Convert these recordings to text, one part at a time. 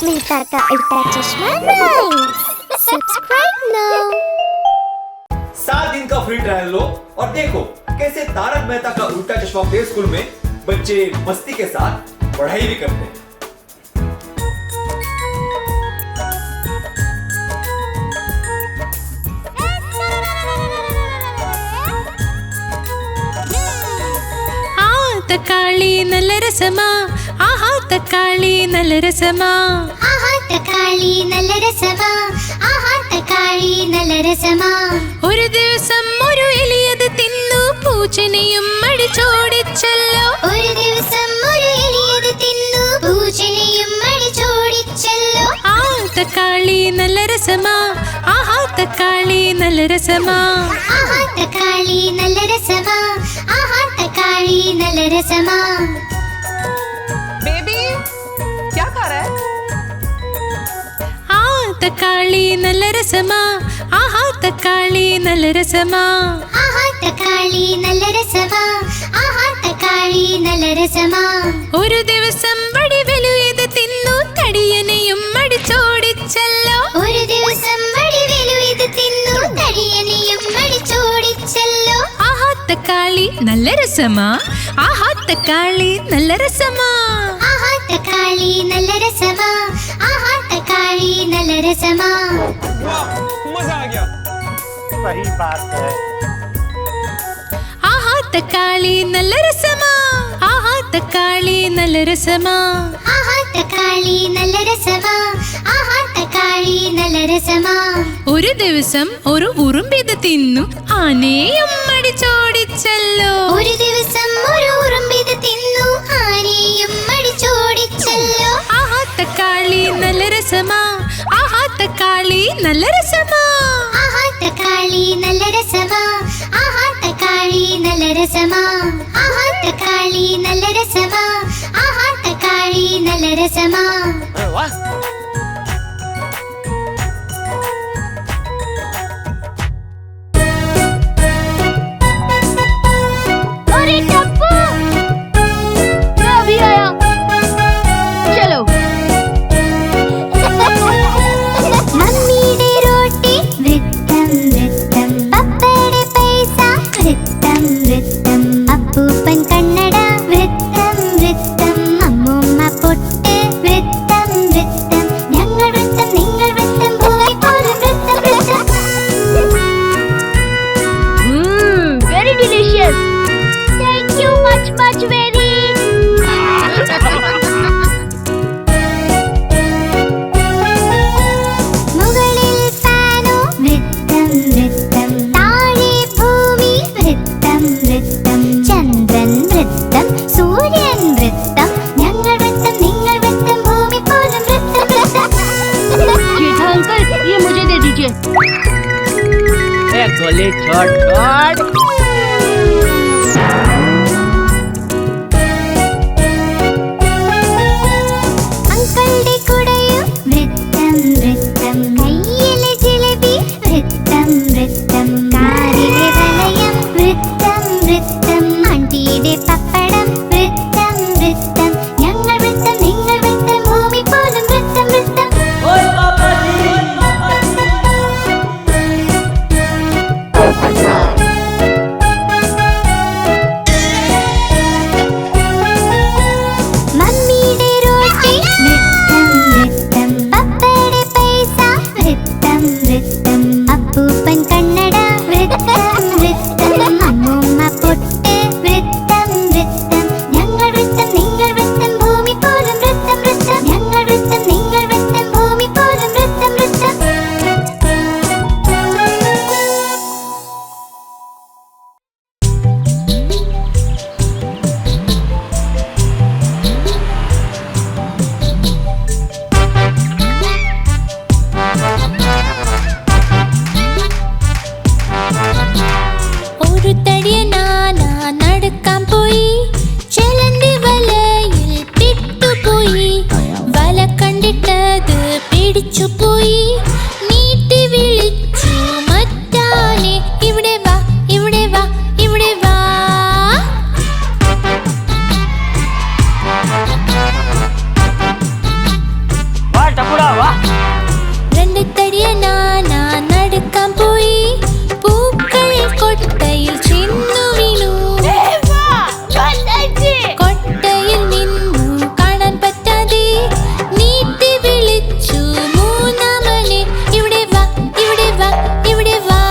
तारक मेहता का उल्टा चश्मा राइम्स। Subscribe now. 7 दिन का फ्री ट्रायल लो और देखो कैसे तारक मेहता का उल्टा चश्मा प्ले स्कूल में बच्चे मस्ती के साथ पढ़ाई भी करते हैं। തക്കാളി നല്ല രസമാ ആഹാ തക്കാളി നല്ല രസമാ ആഹാ തക്കാളി നല്ല രസമാ ആഹാ തക്കാളി നല്ല രസമാ ഒരു ദിവസം ഒരു എലിയത് തിന്നു പൂച്ചനെയും അടിച്ചോടിച്ചല്ലോ ഒരു ദിവസം ഒരു എലിയത് തിന്നു പൂച്ചനെയും അടിച്ചോടിച്ചല്ലോ ആ തക്കാളി നല്ല രസമാ ആഹാ തക്കാളി നല്ല രസമാ ആഹാ തക്കാളി നല്ല രസമാ ആഹാ തക്കാളി നല്ല രസമാ बेबी क्या कर रहा है? ആ തക്കാളി നല്ല രസമാ ആഹാ തക്കാളി നല്ല രസമാ ആഹാ തക്കാളി നല്ല രസമാ ആഹാ തക്കാളി നല്ല രസമാ ഒരു ദിവസം വടിവലു ഇത് തിന്നു തടിയനെയും അടിച്ചോടിച്ചല്ലോ ഒരു ദിവസം വടിവേലു ഇത് തിന്നു തടിയനെയും അടിച്ചോടിച്ചല്ലോ ആഹാ തക്കാളി നല്ല രസമാ ആഹാ തക്കാളി നല്ല രസമാ ആഹാ തക്കാളി നല്ല രസമാ ആഹാ തക്കാളി നല്ല രസമാ वाह, मजा आ गया। सही बात है। ആഹാ തക്കാളി നല്ല രസമാ ആഹാ തക്കാളി നല്ല രസമാ ആഹാ തക്കാളി നല്ല രസമാ ആഹാ തക്കാളി നല്ല രസമാ ഒരു ദിവസം ഒരു ഉറുമ്പിത് തിന്നു ആനയും അടിച്ചോടിച്ചല്ലോ ഒരു ദിവസം ഒരു ഉറുമ്പിത് തിന്നു ആനയും അടിച്ചോടിച്ചല്ലോ ആഹാ തക്കാളി നല്ല രസമാ ആഹാ തക്കാളി നല്ല രസമാ ആഹാ തക്കാളി നല്ല രസമാ ആഹാ തക്കാളി നല്ല രസമാ ആഹാ തക്കാളി നല്ല രസമാ ആഹാ തക്കാളി നല്ല രസമാ अरे वाह। अरे टप्पू मैं अभी आया चलो मम्मी रोटी वृत्तम वृत्तम पप्पड़े पैसा वृत्तम वृत्तम अप्पूपन कन्नड वृत्तम वृत्तम अम्मुम्मा പൊട്ട് വൃത്തം വൃത്തം ഞങ്ങൾ വൃത്തം നിങ്ങൾ വൃത്തം ഭൂമി പോലും വൃത്തം വൃത്തം very delicious thank you much very മുകളിൽ ഫാനോ വൃത്തം വൃത്തം താഴെ ഭൂമി വൃത്തം വൃത്തം ചന്ദ്രൻ വൃത്തം സൂര്യൻ വൃത്തം ഞങ്ങൾ വൃത്തം നിങ്ങൾ വൃത്തം ഭൂമി പോലും വൃത്തം വൃത്തം जेठा अंकल ये मुझे दे दीजिए। गोली छोड़ छोड़। അങ്കിളുടെ കുടയും വൃത്തം വൃത്തം കയ്യിലെ ജിലേബി വൃത്തം വൃത്തം കാറിലെ വലയം വൃത്തം വൃത്തം ആണ്ടിയുടെ പപ്പടം വൃത്തം വൃത്തം ഞങ്ങൾ വൃത്തം നിങ്ങൾ വൃത്തം ഭൂമി പോലും വൃത്തം വൃത്തം മമ്മിയുടെ റോട്ടി വൃത്തം വൃത്തം പപ്പയുടെ പൈസ വൃത്തം വൃത്തം അപ്പൂപ്പൻ കന്നഡ വൃത്തം വൃത്തം അമ്മൂമ്മ പൊട്ട് വൃത്തം വൃത്തം ഞങ്ങൾ വൃത്തം നിങ്ങൾ വൃത്തം ഭൂമി പോലും വൃത്തം വൃത്തം ഞങ്ങൾ വൃത്തം നിങ്ങൾ വൃത്തം ഭൂമി പോലും വൃത്തം വൃത്തം ഒരു തടിയനാന നടക്കാൻ പോയി ചെലന്തി വലയിൽ പെട്ടുപോയി വല കണ്ടിട്ടത് പിടിച്ചുപോയി നീട്ടി വിളിച്ചു മറ്റാനെ ഇവിടെ വാ ഇവിടെ വാ ഇവിടെ വാ What രണ്ട് തടിയ നാനാ നടക്കാൻ പോയി പൂക്കൾ കൊട്ടയിൽ ചെന്നു വീണു കൊട്ടയിൽ നിന്നു കാണാൻ പറ്റാതെ നീട്ടി വിളിച്ചു മൂന്നാമനെ ഇവിടെ വാ ഇവിടെ വാ ഇവിടെ വാ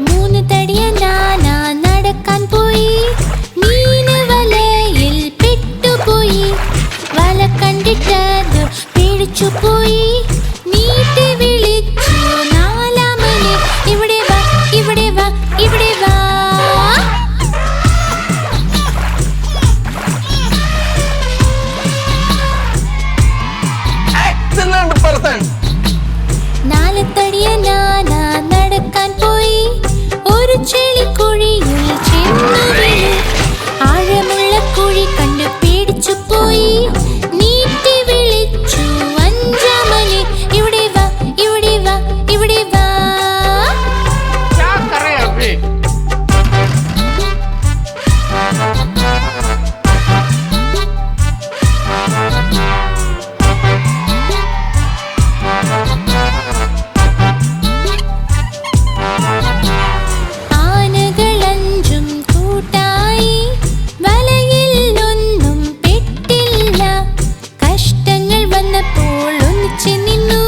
മൂന്ന് തടിയ നാനാ നടക്കാൻ പോയി മീന് വലയിൽ പെട്ടുപോയി വല കണ്ടിട്ടത് പേടിച്ചു പോയി നീട്ടി വിളിച്ചു നാലാമനെ ഇവിടെ വാ ഇവിടെ വാ ഇവിടെ വാ Excellent person. നാല് തടിയ നാനാ നടക്കാൻ പോയി ഒരു ചെളിക്കുഴിയിൽ ചെന്നു വീണു ആഴമുള്ള കുഴി കണ്ട് പേടിച്ചു പോയി നീട്ടി വിളിച്ചു അഞ്ചാമനെ ഇവിടെ വാ ഇവിടെ വാ ഇവിടെ വാ क्या करें अभी? ആനകളഞ്ചും കൂട്ടായി വലയിൽ ഒന്നും പെട്ടില്ല കഷ്ടങ്ങൾ വന്നപ്പോൾ ഒന്നിച്ച് നിന്നു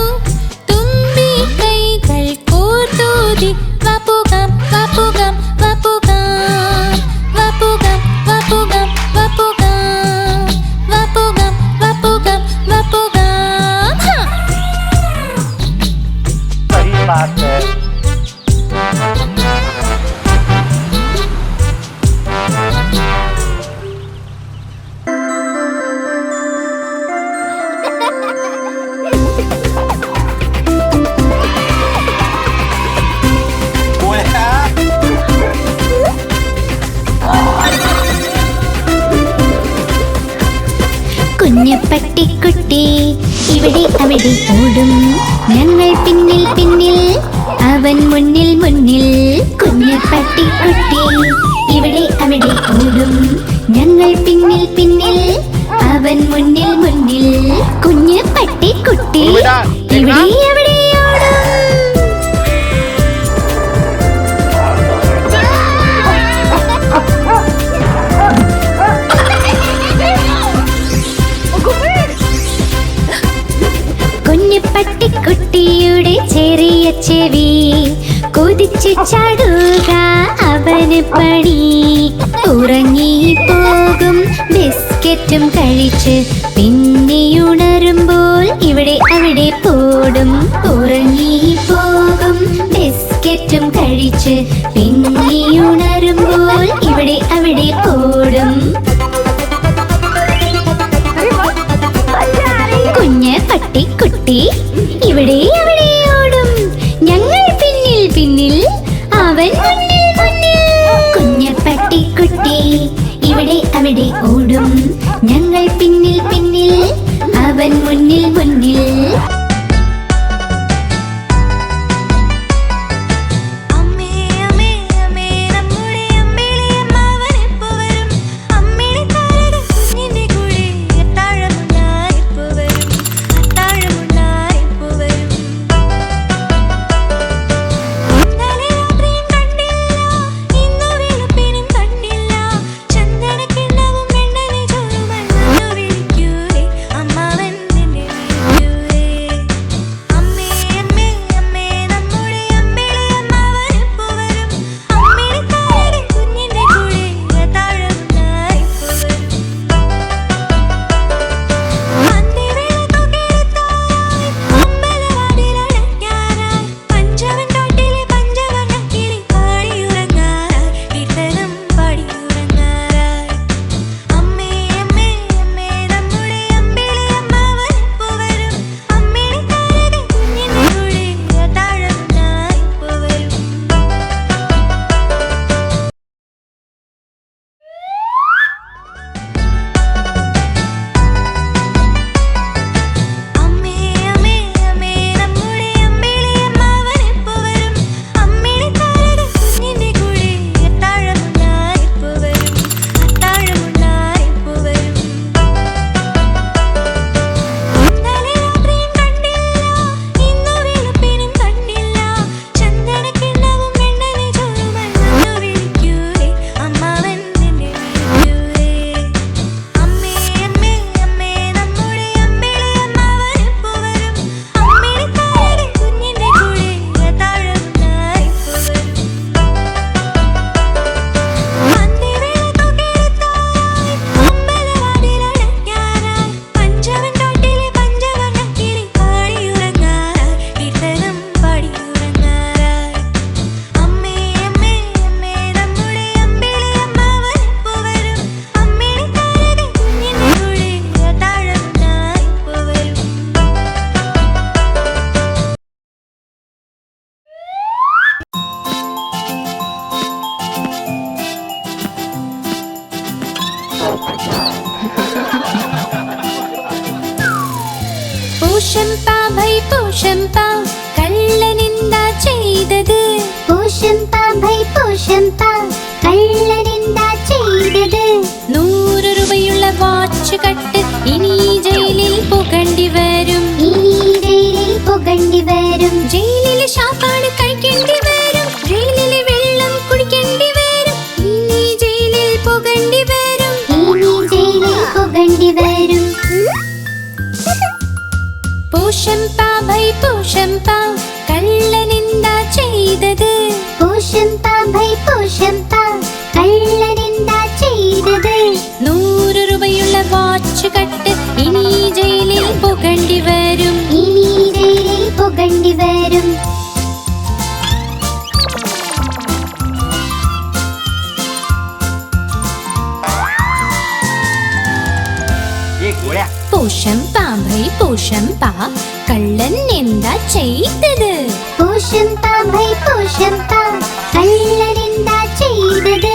തുമ്പി കൈകൾ കോർത്തൂതി വപ്പുകാം വപ്പുകാം വപ്പുകാം വപ്പുകാം വപ്പുകാം വപ്പുകാം വപ്പുകാം വപ്പുകാം വപ്പുകാം ഹാ सही बात है। കുഞ്ഞു പട്ടിക്കുട്ടി ഇവിടെ അവിടെ ഓടും ഞങ്ങൾ പിന്നിൽ പിന്നിൽ അവൻ മുന്നിൽ മുന്നിൽ കുഞ്ഞു പട്ടിക്കുട്ടി ഇവിടെ അവിടെ ഓടും ഞങ്ങൾ പിന്നിൽ പിന്നിൽ അവൻ മുന്നിൽ മുന്നിൽ കുഞ്ഞു പട്ടിക്കുട്ടി ഇവിടെ അവിടെ ഓടും കുഞ്ഞു പട്ടിക്കുട്ടിയുടെ ചെറിയ ചെവി കൊതിച്ചു ചാടുക അവന് പണി ഉറങ്ങി പോകും ബിസ്ക്കറ്റും കഴിച്ച് പിന്നെയുണരുമ്പോൾ ഇവിടെ അവിടെ പോടും ഉറങ്ങി പോകും ബിസ്ക്കറ്റും കഴിച്ച് പിന്നെയുണരുമ്പോൾ ഇവിടെ അവിടെ പോടും കുഞ്ഞ് പട്ടിക്കുട്ടി ഇവിടെ അവിടെ ഓടും ഞങ്ങൾ പിന്നിൽ പിന്നിൽ അവൻ മുന്നിൽ മുന്നിൽ കുഞ്ഞ് പട്ടിക്കുട്ടി ഇവിടെ അവിടെ ഓടും ഞങ്ങൾ പിന്നിൽ പിന്നിൽ അവൻ മുന്നിൽ മുന്നിൽ പോഷംപാ ഭൈ പോഷംപാ കള്ളനെന്താ ചെയ്തത്? പോഷംപാ ഭൈ പോഷംപാ കള്ളനെന്താ ചെയ്തത്? 100 രൂപയുള്ള വാച്ച് കട്ട് ഇനി ജയിലിൽ പോകേണ്ടി വരും. ഇനി ജയിലിൽ പോകേണ്ടി വരും. ജയിലിലെ ശാപ്പാട് കഴിക്കേണ്ടി വരും. ജയിലിലെ വെള്ളം കുടിക്കേണ്ടി വരും. ഇനി ജയിലിൽ പോകേണ്ടി വരും. ഇനി ജയിലിൽ പോകേണ്ടി വരും. പോഷംപാ ഭൈ പോഷംപാ കള്ളനെന്താ ചെയ്തത്? പോഷംപാ ഭൈ പോഷംപാ കള്ളനെന്താ ചെയ്തത്? 100 രൂപയുള്ള വാച്ച് കട്ട് ഇനി ജയിലിൽ പോകേണ്ടി വരും. ഇനി ജയിലിൽ പോകേണ്ടി വരും. പോഷംപാ ഭൈ പോഷംപാ കള്ളൻ എന്താ ചെയ്തത്? പോഷംപാ ഭൈ പോഷംപാ കള്ളനെന്താ ചെയ്തത്?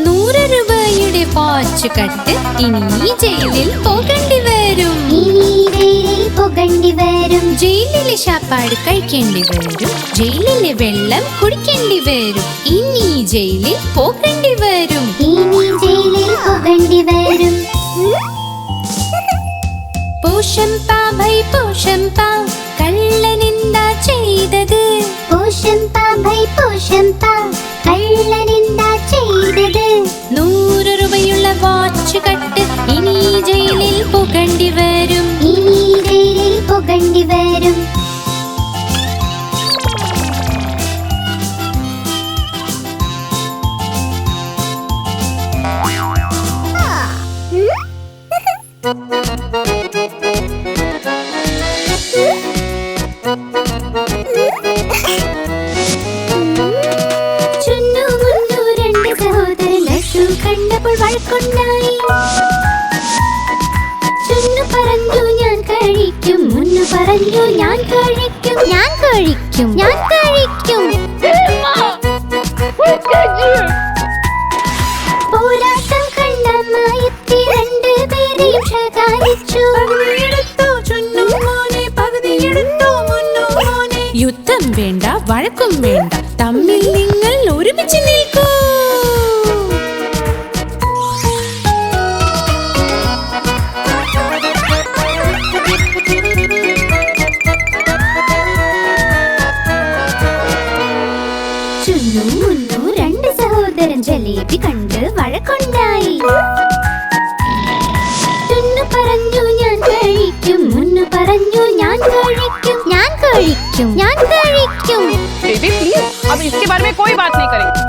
100 രൂപയുടെ വാച്ച് കട്ട് ഇനി ജയിലിൽ പോകേണ്ടി വരും. ഇനി ജയിലിൽ പോകേണ്ടി വരും. ജയിലിലെ ശാപ്പാട് കഴിക്കേണ്ടി വരും. ജയിലിലെ വെള്ളം കുടിക്കേണ്ടി വരും. ഇനി ജയിലിൽ പോകേണ്ടി വരും. ഇനി ജയിലിൽ പോകേണ്ടി വരും. പോഷംപാ ഭൈ പോഷംപാ കള്ളനെന്താ ചെയ്തത്? പോഷംപാ ഭൈ പോഷംപാ കള്ളനെന്താ ചെയ്തത്? 100 രൂപയുള്ള വാച്ച് കട്ട് ഇനി ജയിലിൽ പോകേണ്ടി വരും. ഇനി ജയിലിൽ പോകേണ്ടി വരും. ചുന്നു മുന്നു രണ്ട് സഹോദരൻ ലഡ്ഡു കണ്ടപ്പോൾ വഴക്കുണ്ടായി. ചുന്നു പറഞ്ഞു ഞാൻ കഴിക്കും. മുന്നു പറഞ്ഞു ഞാൻ കഴിക്കും. ഞാൻ കഴിക്കും. ഞാൻ കഴിക്കും. പോരാട്ടം കണ്ട മായത്തി രണ്ടുപേരെയും ശകാരിച്ചു. യുദ്ധം വേണ്ട, വഴക്കും വേണ്ട, തമ്മിൽ നിങ്ങൾ ഒരുമിച്ച് നിൽക്കൂ. ചുന്നു മുന്നു രണ്ട് സഹോദരൻ ജലേബി കണ്ട് വഴക്കുണ്ടായി. ചുന്നു പറഞ്ഞു ഞാൻ കഴിക്കും. മുന്നു പറഞ്ഞു ഞാൻ കഴിക്കും. ഞാൻ കഴിക്കും. ഞാൻ കഴിക്കും. बेबी प्लीज, अब इसके बारे में कोई बात नहीं करेंगे.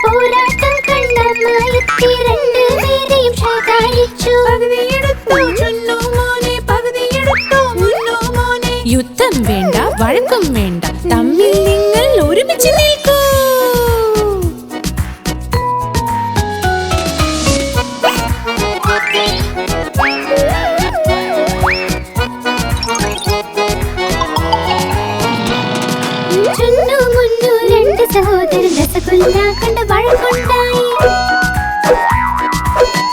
പോരാട്ടം കണ്ട മായത്തി രണ്ടുപേരെയും ശകാരിച്ചു. യുദ്ധം വേണ്ട, വഴക്കും വേണ്ട, തമ്മിൽ നിങ്ങൾ ഒരുമിച്ച് നിൽക്കൂ. ചുന്നു മുന്നു രണ്ട് സഹോദരൻ രസഗുല്ല കണ്ട് വഴക്കുണ്ടായി.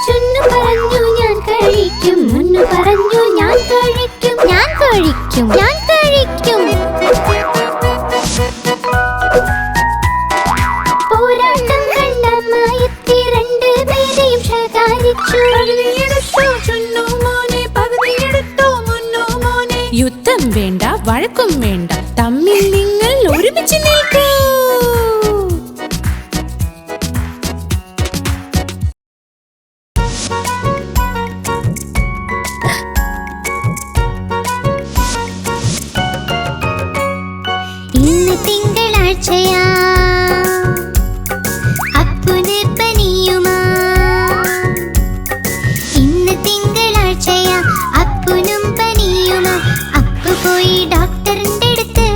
ചുന്നു പറഞ്ഞു ഞാൻ കഴിക്കും. മുന്നു പറഞ്ഞു ഞാൻ കഴിക്കും. ഞാൻ കഴിക്കും. ഞാൻ കഴിക്കും. പോരാട്ടം കണ്ട മായത്തി രണ്ടുപേരെയും ശകാരിച്ചു. യുദ്ധം വേണ്ട, വഴക്കും വേണ്ട, തമ്മിൽ നിങ്ങൾ ഒരുമിച്ച് നിൽക്കൂ. ഇന്ന് തിങ്കളാഴ്ചയാ, അപ്പുന് പനിയുമാ. ഇന്ന് തിങ്കളാഴ്ചയാ, അപ്പുനും പനിയുമാ. അപ്പു പോയി ഡോക്ടറിന്റെ അടുത്ത്.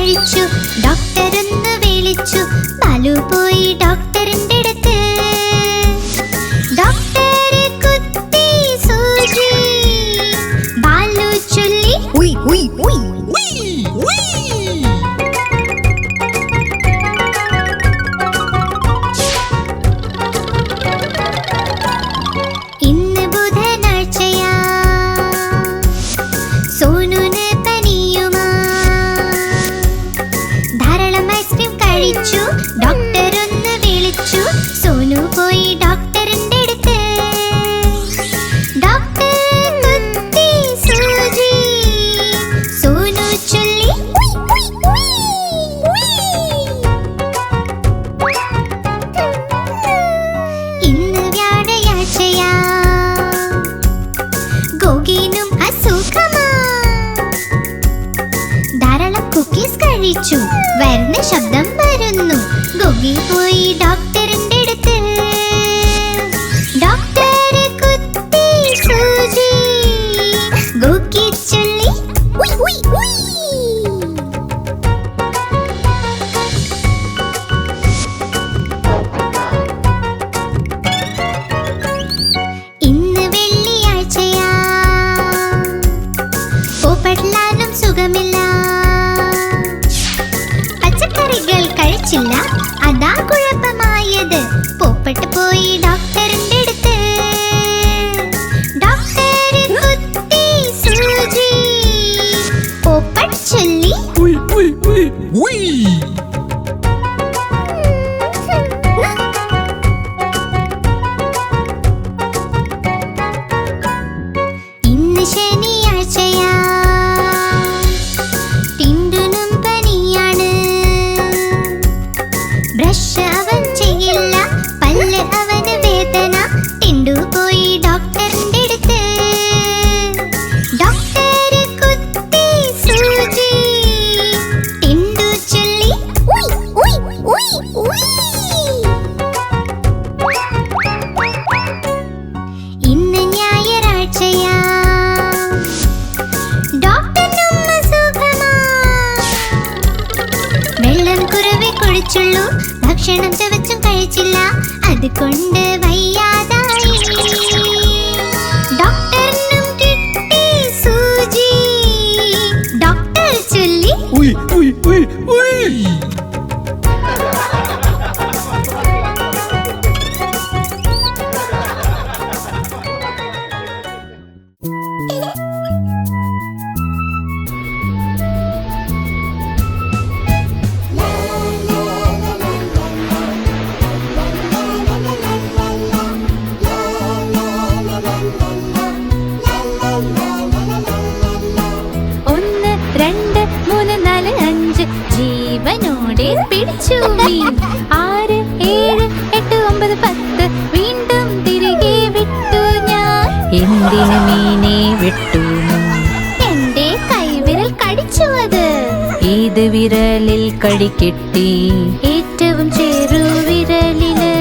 കഴിച്ചു. ഡോക്ടറൊന്ന് വിളിച്ചു. ബാലു പോയി ഡോക്ടറിന്റെ അടുത്ത്. ഡോക്ടറെ കുത്തി സൂചി. ബാലു ചൊല്ലി ഉയ് ഉയ് ഉയ്. ഇന്ന് ബുധനാഴ്ചയാ. സോനുന് പനിയുമാ. ധാരാളം ഐസ്ക്രീം കഴിച്ചു. ഡോക്ടറൊന്ന് വിളിച്ചു. സോനു പോയി ഡോക്ടറിന്റെ അടുത്ത്. ഡോക്ടറെ കുത്തി സൂചി. സോനു ചൊല്ലി ഉയ് ഉയ് ഉയ്. ഇന്ന് വ്യാഴാഴ്ചയാ. ഗോഗിനും അസുഖമാ. ധാരാളം കുക്കീസ് കഴിച്ചു. വരുന്ന ശബ്ദം വരുന്നു. ഗോഗി പോയി ഡോക്ടറിന്റെ അടുത്ത്. ഡോക്ടറെ കുത്തി സൂചി. ഗോഗി ചൊല്ലി ഉയ് ഉയ് ഉയ്. ഇന്ന് വെള്ളിയാഴ്ചയാ. പോപ്പട്ലാനും സുഖമില്ല. പച്ചക്കറികൾ കഴിച്ചില്ല. അതാ കുഴപ്പമായത്. പോപ്പട്ട് പോയി ഡോക്ടറിന്റെ അടുത്ത്. ഡോക്ടറെ കുത്തി സൂചി. പോപ്പട്ട് ചൊല്ലി ഇന്ന് ശനിയാഴ്ചയാ. ടിൻഡുനും പനിയാണ്. ബ്രഷ് അവൻ ചെയ്യില്ല. പല്ല് അവന് വേദന. ടിൻഡു പോയി ഡോക്ടറിന്റെ അടുത്ത്. ഡോക്ടറെ കുത്തി സൂചി. ടിൻഡു ചൊല്ലി ഉയ് ഉയ് ഉയ് ഉയ്. ഇന്ന് ഞായറാഴ്ചയാ. ഡോക്ടറിനും അസുഖമാ. വെള്ളം കുറവേ കുടിച്ചുള്ളൂ. ഭക്ഷണം ചവച്ചും കഴിച്ചില്ല. അതുകൊണ്ട് വയ്യാതായി. ഡോക്ടറിനും കിട്ടി സൂചി. ഡോക്ടർ ചൊല്ലി ഒന്ന് രണ്ട് മൂന്ന് നാല് അഞ്ച് ജീവനോടെ പിടിച്ചു മീൻ. 6 7 8 9 10 വീണ്ടും തിരികെ വിട്ടു ഞാൻ. എന്തിനു മീനെ വിട്ടു? എന്റെ കൈവിരൽ കടിച്ചു അത്. ഏത് വിരലിൽ കടിക്കെട്ടി? ഏറ്റവും ചെറുവിരലില്.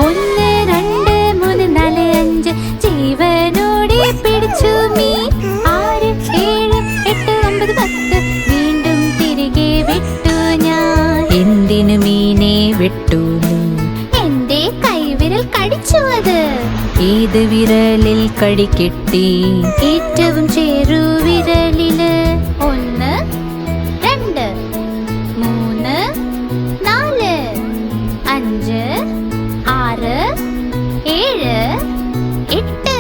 ഒന്ന് രണ്ട് മൂന്ന് നാല് അഞ്ച് ജീവനോടെ പിടിച്ചു മീൻ. 6 7 8 9 10 വീണ്ടും തിരികെ വിട്ടു ഞാൻ. എന്തിനു മീനെ വിട്ടു? എന്റെ കൈവിരൽ കടിച്ചു അത്. ഏത് വിരലിൽ കടിക്കെട്ടി? ഏറ്റവും ചെറുവിരലില്. 1 2 3 4 5 6 7 8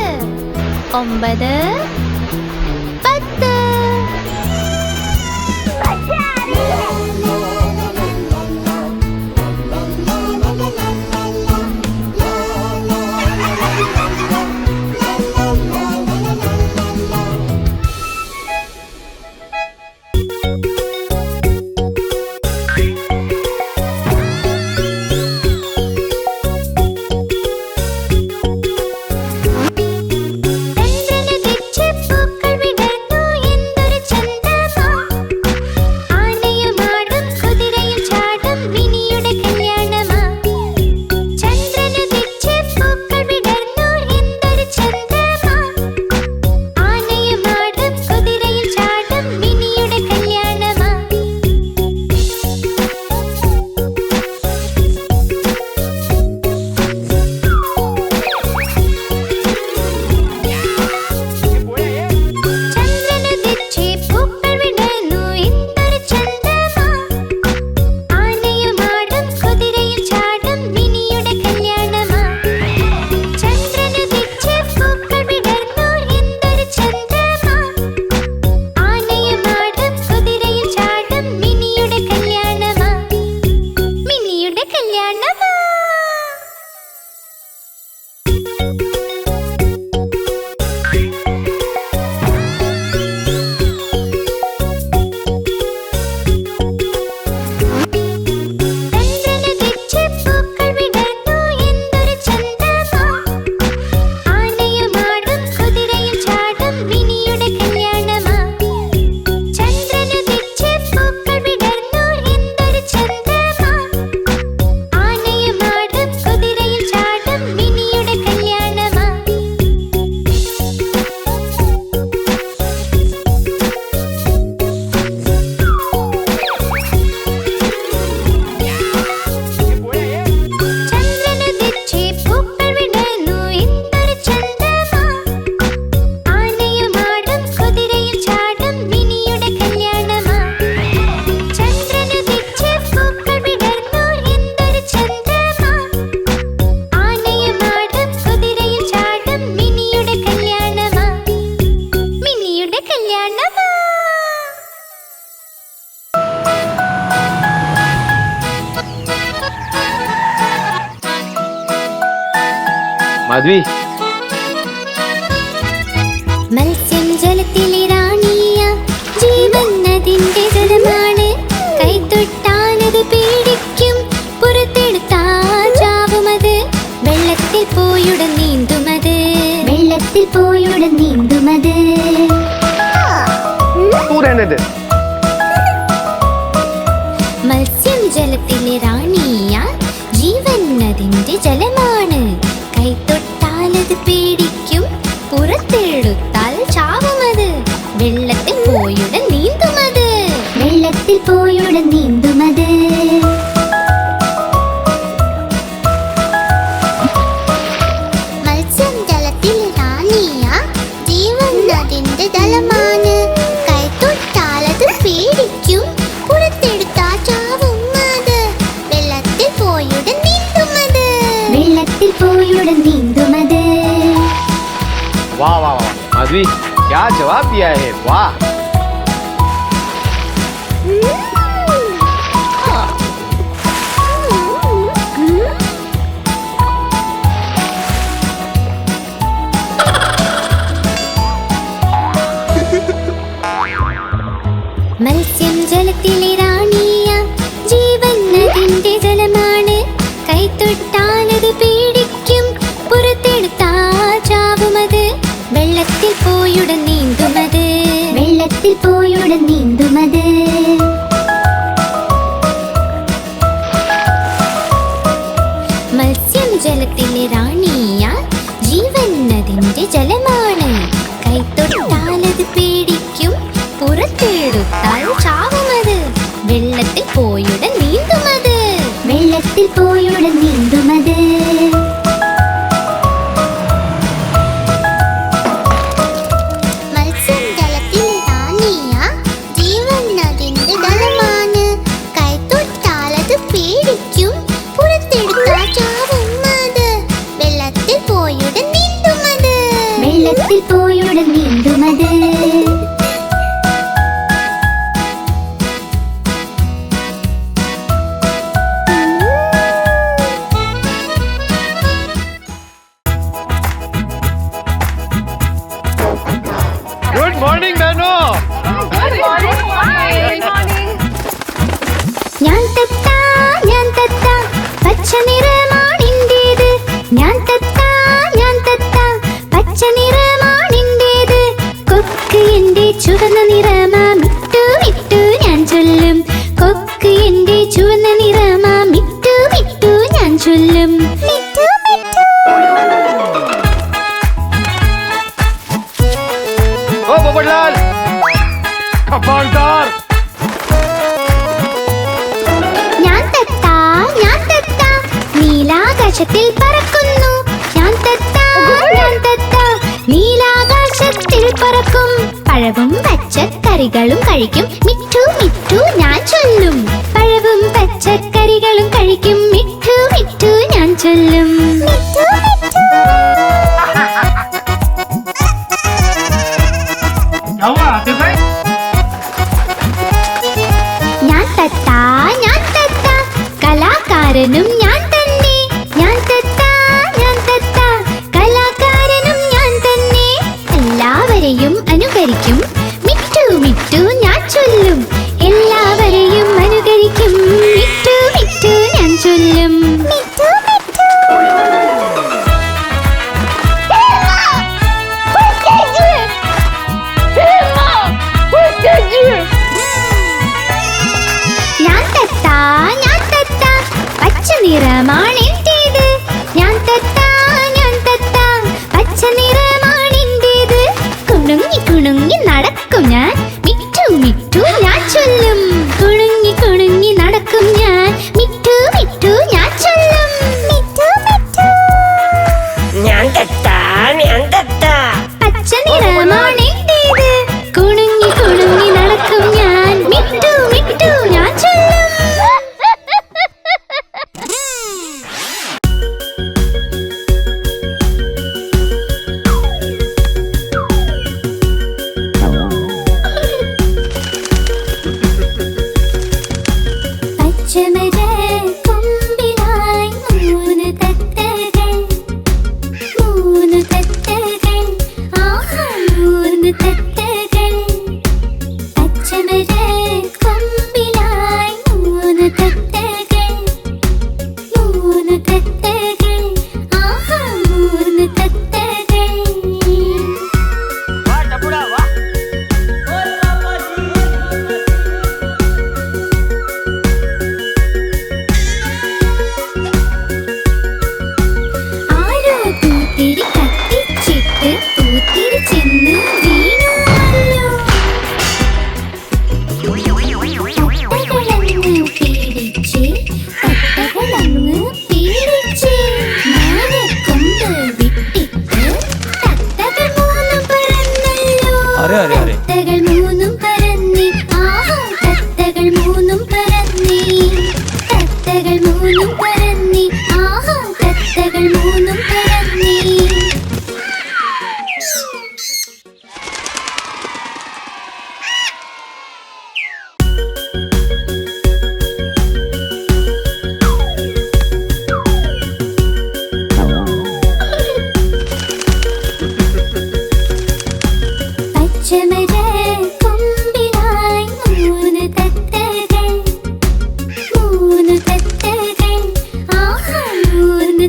9 10. ചന്ദ്രന് മാധവി മത്സ്യം ജലത്തിലെ റാണിയാം ജീവൻ അതിന്റെ ജലമാണ് കൈതൊട്ടാലത് പേടിക്കും പുറത്തെടുത്താൽ ചാവുമത് വെള്ളത്തിൽ പോയുടൻ നീന്തുമത് വെള്ളത്തിൽ പോയുടൻ നീന്തുമത് മത്സ്യം ജലത്തിലെ റാണിയാം ജീവൻ അതിന്റെ ജലമാണ് കൈതൊട്ടാലത് പേടിക്കും പുറത്തെടുത്താൽ ചാവുമത് വെള്ളത്തിൽ പോയുടൻ നീന്തുമത് വെള്ളത്തിൽ പോയുടൻ നീന്തുമത് മത്സ്യം ജലത്തിൽ റാണിയാ ജീവൻ അതിന്റെ ജലമാണ് കൈതൊട്ടാലത് പേടിക്കും പുറത്തെടുത്താൽ ചാവുമത് വെള്ളത്തിൽ പോയുടൻ നീന്തുമത് വെള്ളത്തിൽ പോയുടൻ നീന്തുമത് वाह वाह वाह माधवी क्या जवाब दिया है वाह മത്സ്യം ജലത്തിലെ റാണിയാ ജീവൻ അതിന്റെ ജലമാണ് കൈതൊട്ടാലത് പേടിക്കും പുറത്തെടുത്താൽ ചാവുമത് വെള്ളത്തിൽ പോയുടൻ നീന്തുമത് വെള്ളത്തിൽ പോയുടൻ നീന്തുമത് മത്സ്യം ജലത്തിലെ റാണിയാ ജീവൻ അതിന്റെ ജലമാണ് കൈതൊട്ടാലത് പേടിക്കും പുറത്തെടുത്താൽ ചാവുമത് വെള്ളത്തിൽ പോയുടൻ നീന്തുമത് വെള്ളത്തിൽ പോയുടൻ നീന്തുമത് മത്സ്യം ജലത്തിലെ റാണിയാ ജീവൻ അതിന്റെ ജലമാണ് കൈതൊട്ടാലത് പേടിക്കും പുറത്തെടുത്താൽ ചാവുമത് വെള്ളത്തിൽ പോയുടൻ നീന്തുമത് വെള്ളത്തിൽ പോയുടൻ നീന്തുമത് गुड मॉर्निंग बहनों ഞാൻ തത്ത പച്ച നിറമാണിൻ്റേത് ഞാൻ തത്ത പച്ച നിറമാണിൻ്റേത് കൊക്ക് എൻ്റെ ചുവന്ന നിറമാ മിട്ടു മിട്ടു ഞാൻ ചൊല്ലും കൊക്ക് എൻ്റെ ചുവന്ന നിറമാ മിട്ടു മിട്ടു ഞാൻ ചൊല്ലും മിട്ടു മിട്ടു ओ पोपटलाल खबरदार ഞാൻ തത്ത നീലാകാശത്തിൽ പറക്കുന്നു ഞാൻ തത്ത നീലാകാശത്തിൽ പറക്കും പഴവും പച്ചക്കറികളും കഴിക്കും മിട്ടു മിട്ടു ഞാൻ ചൊല്ലും പഴവും പച്ചക്കറികളും കഴിക്കും മിട്ടു മിട്ടു ഞാൻ ചൊല്ലും മിട്ടു മിട്ടു क्या हुआ आतिफ भाई ഞാൻ തത്ത കലാകാരനും ഞാൻ തന്നെ ഞാൻ തത്ത കലാകാരനും ഞാൻ തന്നെ എല്ലാവരെയും അനുകരിക്കും മിട്ടു മിട്ടു ഞാൻ ചൊല്ലും എല്ലാവരെയും അനുകരിക്കും മിട്ടു മിട്ടു ഞാൻ ചൊല്ലും മിട്ടു മിട്ടു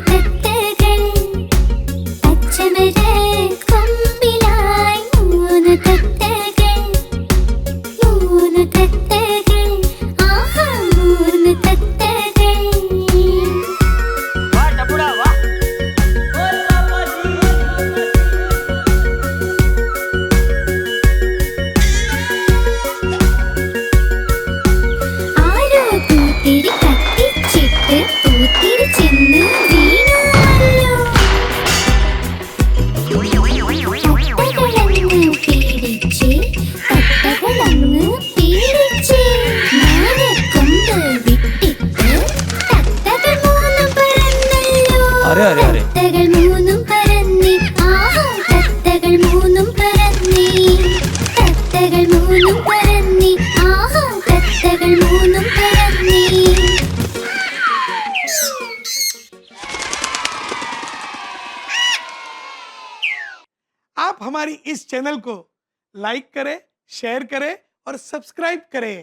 തത്തകൾ പച്ചമര കൊമ്പിലായി മൂന്ന് തത്തകൾ ആഹാ മൂന്ന് തത്തകൾ ആരോ പൂത്തിരി കത്തിച്ചിട്ട് പൂത്തിരി ചെന്ന് വീണുവല്ലോ. തത്തകളങ്ങ് പീഡിച്ച് മാനക്കൊമ്പ് വിട്ടിട്ട് തത്തകൾ മൂന്നും പറന്നല്ലോ. തത്തകൾ മൂന്നും പറന്നി ആഹാ തത്തകൾ മൂന്നും പറന്നി തത്തകൾ മൂന്നും പറന്നി ആഹാ തത്തകൾ മൂന്നും പറന്നി. आप हमारी इस चैनल को लाइक करें, शेयर करें और सब्सक्राइब करें।